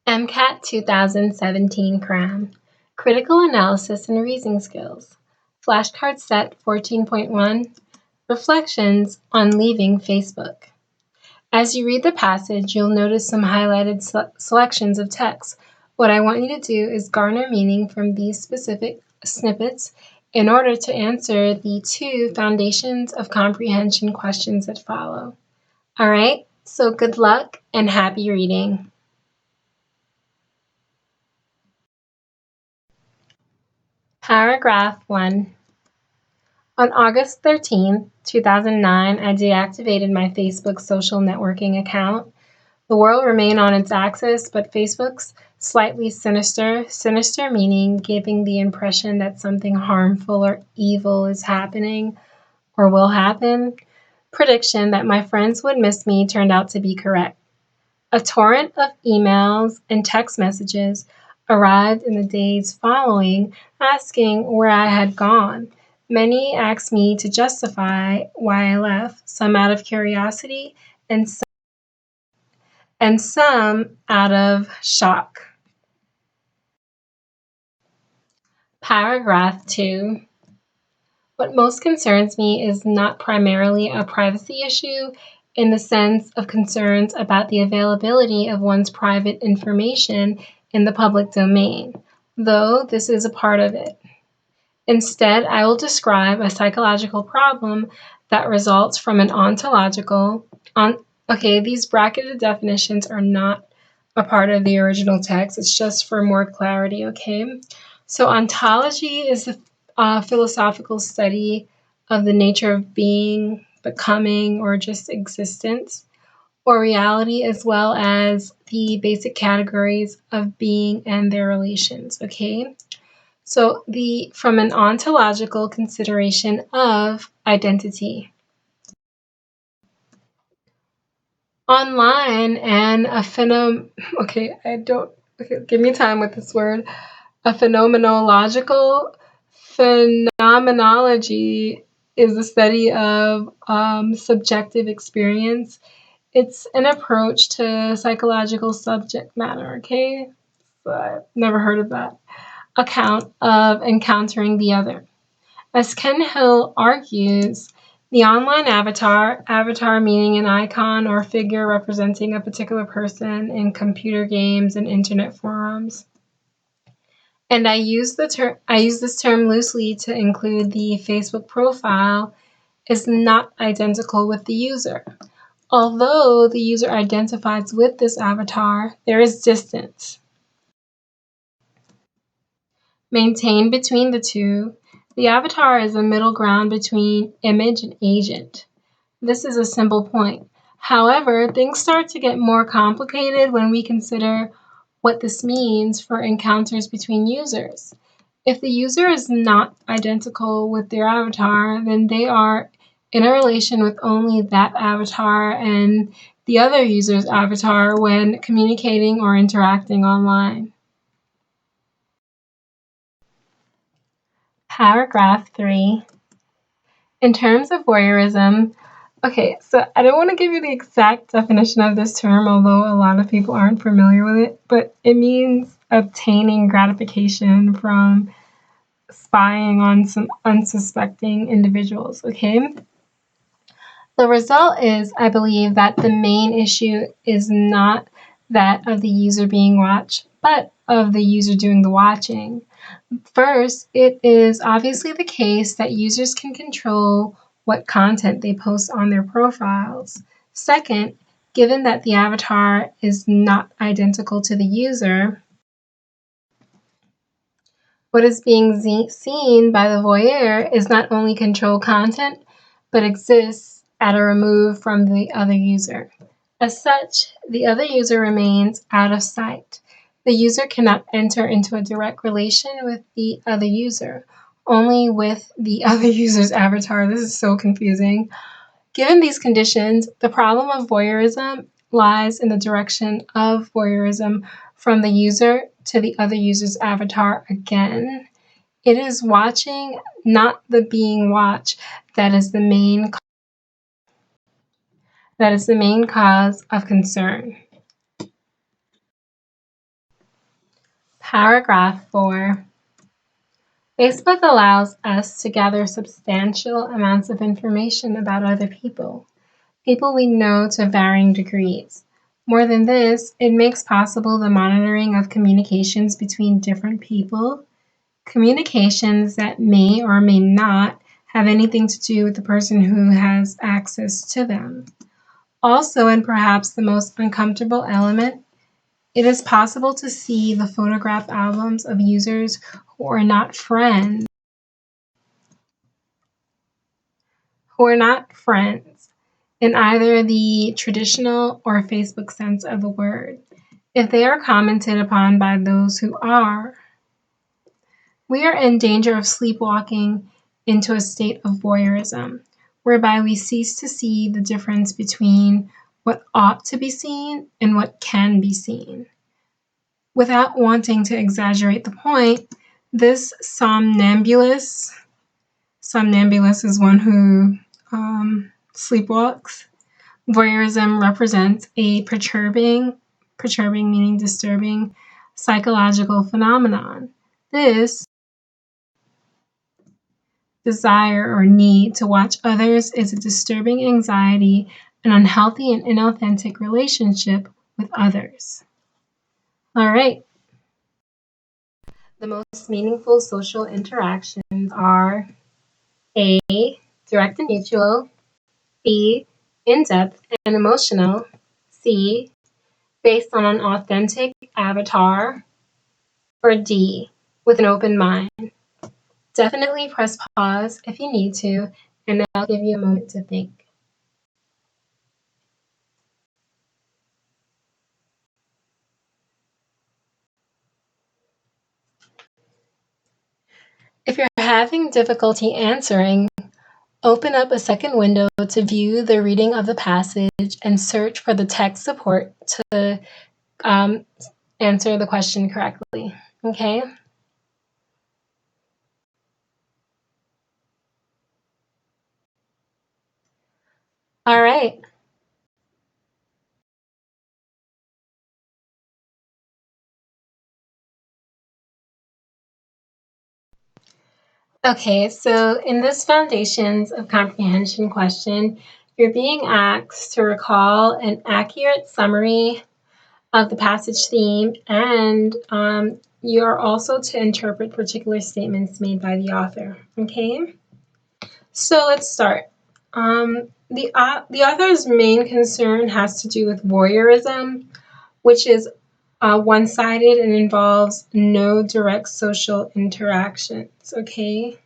MCAT 2017 Cram, Critical Analysis and Reasoning Skills, Flashcard Set 14.1, Reflections on Leaving Facebook. As you read the passage, you'll notice some highlighted selections of text. What I want you to do is garner meaning from these specific snippets in order to answer the 2 foundations of comprehension questions that follow. All right, so good luck and happy reading. Paragraph 1. On August 13, 2009, I deactivated my Facebook social networking account. The world remained on its axis, but Facebook's slightly sinister meaning giving the impression that something harmful or evil is happening or will happen, prediction that my friends would miss me turned out to be correct. A torrent of emails and text messages arrived in the days following asking where I had gone. Many asked me to justify why I left, some out of curiosity and some out of shock. Paragraph 2. What most concerns me is not primarily a privacy issue in the sense of concerns about the availability of one's private information in the public domain, though this is a part of it. Instead, I will describe a psychological problem that results from an these bracketed definitions are not a part of the original text. It's just for more clarity, okay? So ontology is a philosophical study of the nature of being, becoming, or just existence, or reality, as well as the basic categories of being and their relations, okay? So from an ontological consideration of identity. Online and give me time with this word. A phenomenological phenomenology is the study of subjective experience. It's an approach to psychological subject matter, okay? So I've never heard of that. Account of encountering the other. As Ken Hill argues, the online avatar meaning an icon or figure representing a particular person in computer games and internet forums. And I use this term loosely to include the Facebook profile is not identical with the user. Although the user identifies with this avatar, there is distance maintained between the two. The avatar is a middle ground between image and agent. This is a simple point. However, things start to get more complicated when we consider what this means for encounters between users. If the user is not identical with their avatar, then they are in a relation with only that avatar and the other user's avatar when communicating or interacting online. Paragraph 3. In terms of voyeurism, okay, so I don't want to give you the exact definition of this term, although a lot of people aren't familiar with it, but it means obtaining gratification from spying on some unsuspecting individuals, okay? The result is, I believe, that the main issue is not that of the user being watched, but of the user doing the watching. First, it is obviously the case that users can control what content they post on their profiles. Second, given that the avatar is not identical to the user, what is being seen by the voyeur is not only controlled content, but exists at a remove from the other user. As such, the other user remains out of sight. The user cannot enter into a direct relation with the other user, only with the other user's avatar. This is so confusing. Given these conditions, the problem of voyeurism lies in the direction of voyeurism from the user to the other user's avatar again. It is watching, not the being watched, that is the main cause of concern. Paragraph 4. Facebook allows us to gather substantial amounts of information about other people we know to varying degrees. More than this, it makes possible the monitoring of communications between different people, communications that may or may not have anything to do with the person who has access to them. Also, and perhaps the most uncomfortable element, it is possible to see the photograph albums of users who are not friends in either the traditional or Facebook sense of the word, if they are commented upon by those who are. We are in danger of sleepwalking into a state of voyeurism, whereby we cease to see the difference between what ought to be seen and what can be seen. Without wanting to exaggerate the point, this somnambulist is one who sleepwalks. Voyeurism represents a perturbing meaning disturbing, psychological phenomenon. This desire or need to watch others is a disturbing anxiety, an unhealthy and inauthentic relationship with others. All right. The most meaningful social interactions are A, direct and mutual, B, in-depth and emotional, C, based on an authentic avatar, or D, with an open mind. Definitely press pause if you need to, and I'll give you a moment to think. If you're having difficulty answering, open up a second window to view the reading of the passage and search for the text support to answer the question correctly. Okay? All right. Okay, so in this Foundations of Comprehension question, you're being asked to recall an accurate summary of the passage theme, and you're also to interpret particular statements made by the author. Okay, so let's start. The author's main concern has to do with voyeurism, which is one-sided and involves no direct social interactions. Okay,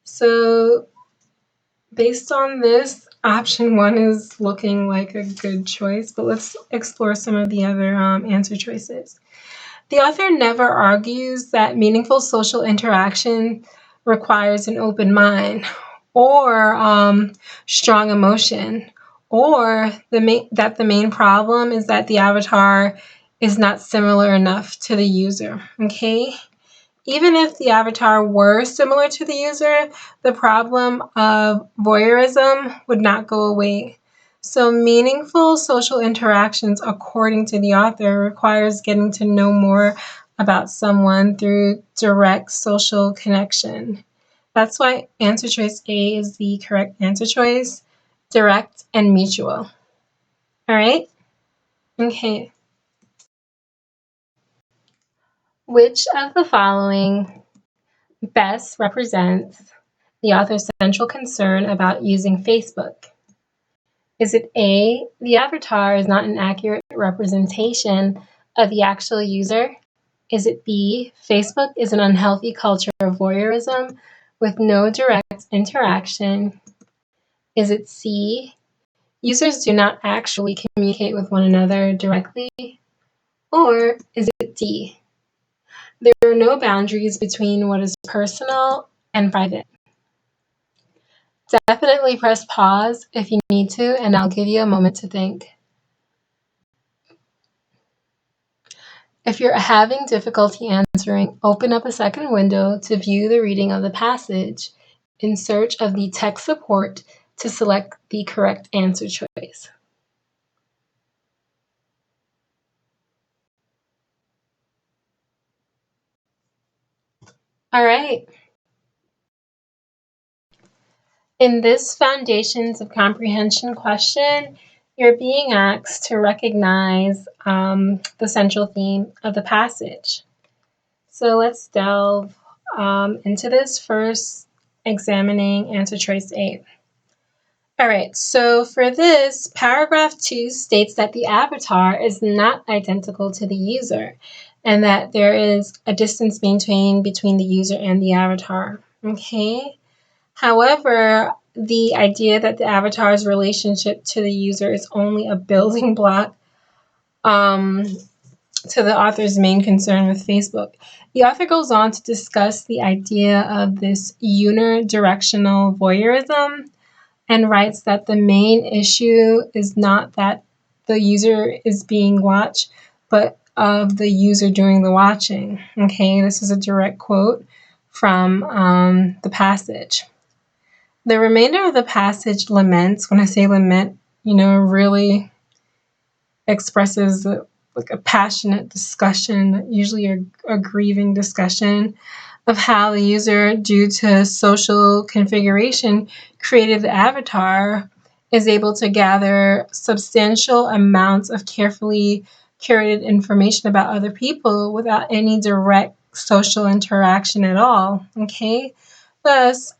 so based on this, option 1 is looking like a good choice, but let's explore some of the other answer choices. The author never argues that meaningful social interaction requires an open mind or strong emotion, or that the main problem is that the avatar is not similar enough to the user. Okay? Even if the avatar were similar to the user, the problem of voyeurism would not go away. So meaningful social interactions, according to the author, requires getting to know more about someone through direct social connection. That's why answer choice A is the correct answer choice, direct and mutual. All right? Okay. Which of the following best represents the author's central concern about using Facebook? Is it A, the avatar is not an accurate representation of the actual user? Is it B, Facebook is an unhealthy culture of voyeurism with no direct interaction? Is it C, users do not actually communicate with one another directly? Or is it D, there are no boundaries between what is personal and private? Definitely press pause if you need to, and I'll give you a moment to think. If you're having difficulty answering, open up a second window to view the reading of the passage in search of the text support to select the correct answer choice. All right. In this Foundations of Comprehension question, you're being asked to recognize the central theme of the passage. So let's delve into this, first examining answer choice 8. All right, so for this, paragraph 2 states that the avatar is not identical to the user and that there is a distance maintained between the user and the avatar. Okay. However, the idea that the avatar's relationship to the user is only a building block to the author's main concern with Facebook. The author goes on to discuss the idea of this unidirectional voyeurism and writes that the main issue is not that the user is being watched, but of the user doing the watching. Okay, this is a direct quote from the passage. The remainder of the passage laments, when I say lament, really expresses like a passionate discussion, usually a grieving discussion of how the user, due to social configuration, created the avatar, is able to gather substantial amounts of carefully curated information about other people without any direct social interaction at all. Okay, thus,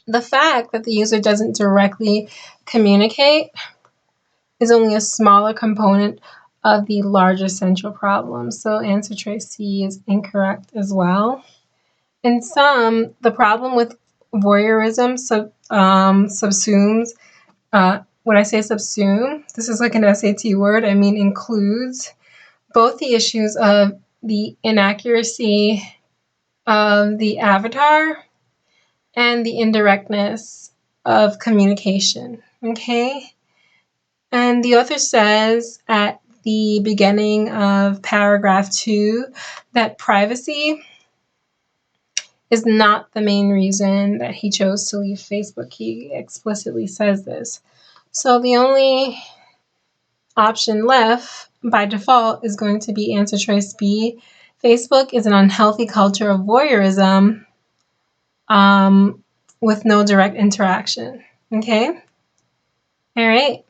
the fact that the user doesn't directly communicate is only a smaller component of the larger central problem. So answer choice C is incorrect as well. In sum, the problem with voyeurism subsumes, when I say subsume, this is like an SAT word, I mean includes both the issues of the inaccuracy of the avatar and the indirectness of communication. Okay? And the author says at the beginning of paragraph 2 that privacy is not the main reason that he chose to leave Facebook. He explicitly says this. So the only option left by default is going to be answer choice B. Facebook is an unhealthy culture of voyeurism with no direct interaction. Okay? All right.